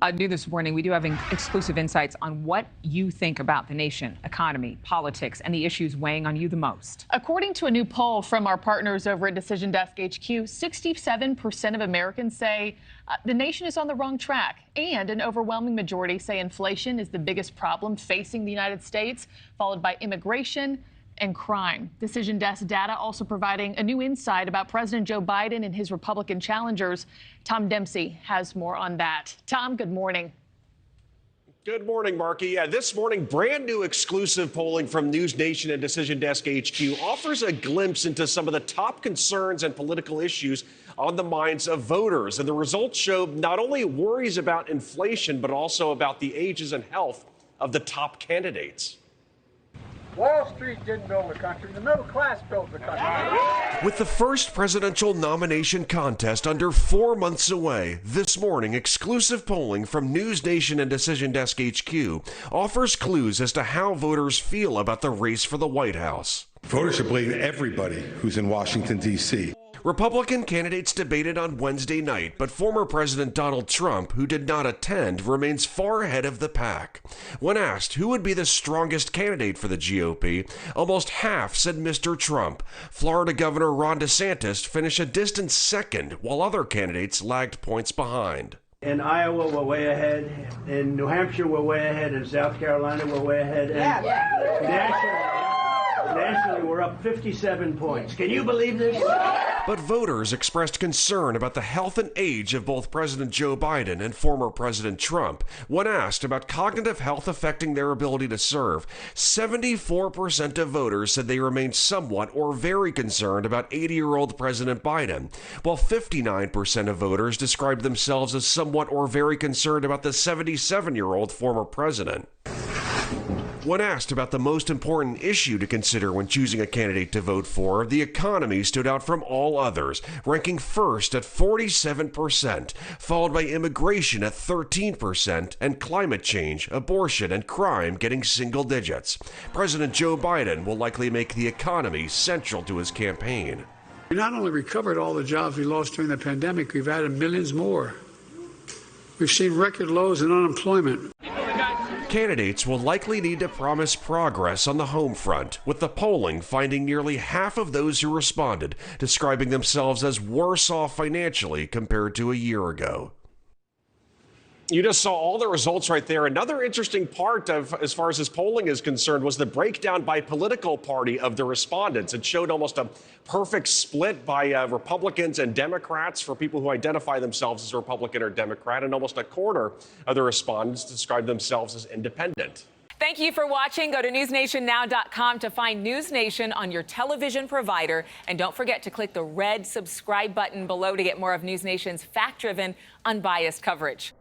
New this morning, we do have exclusive insights on what you think about the nation, economy, politics, and the issues weighing on you the most. According to a new poll from our partners over at Decision Desk HQ, 67% of Americans say the nation is on the wrong track, and an overwhelming majority say inflation is the biggest problem facing the United States, followed by immigration and crime. Decision Desk data also providing a new insight about President Joe Biden and his Republican challengers. Tom Dempsey has more on that. Tom, good morning. Good morning, Marky. Yeah, this morning, brand new exclusive polling from NewsNation and Decision Desk HQ offers a glimpse into some of the top concerns and political issues on the minds of voters. And the results show not only worries about inflation, but also about the ages and health of the top candidates. Wall Street didn't build the country. The middle class built the country. With the first presidential nomination contest under 4 months away, this morning, exclusive polling from NewsNation and Decision Desk HQ offers clues as to how voters feel about the race for the White House. Voters should blame everybody who's in Washington, D.C. Republican candidates debated on Wednesday night, but former President Donald Trump, who did not attend, remains far ahead of the pack. When asked who would be the strongest candidate for the GOP, almost half said Mr. Trump. Florida Governor Ron DeSantis finished a distant second, while other candidates lagged points behind. In Iowa, we're way ahead. In New Hampshire, we're way ahead. In South Carolina, we're way ahead. Nationally, we're up 57 points. Can you believe this? But voters expressed concern about the health and age of both President Joe Biden and former President Trump. When asked about cognitive health affecting their ability to serve, 74% of voters said they remained somewhat or very concerned about 80-year-old President Biden, while 59% of voters described themselves as somewhat or very concerned about the 77-year-old former president. When asked about the most important issue to consider when choosing a candidate to vote for, the economy stood out from all others, ranking first at 47%, followed by immigration at 13%, and climate change, abortion, and crime getting single digits. President Joe Biden will likely make the economy central to his campaign. We not only recovered all the jobs we lost during the pandemic, we've added millions more. We've seen record lows in unemployment. Candidates will likely need to promise progress on the home front, with the polling finding nearly half of those who responded describing themselves as worse off financially compared to a year ago. You just saw all the results right there. Another interesting part of, as far as this polling is concerned, was the breakdown by political party of the respondents. It showed almost a perfect split by Republicans and Democrats for people who identify themselves as Republican or Democrat, and almost a quarter of the respondents described themselves as independent. Thank you for watching. Go to newsnationnow.com to find News Nation on your television provider. And don't forget to click the red subscribe button below to get more of News Nation's fact-driven, unbiased coverage.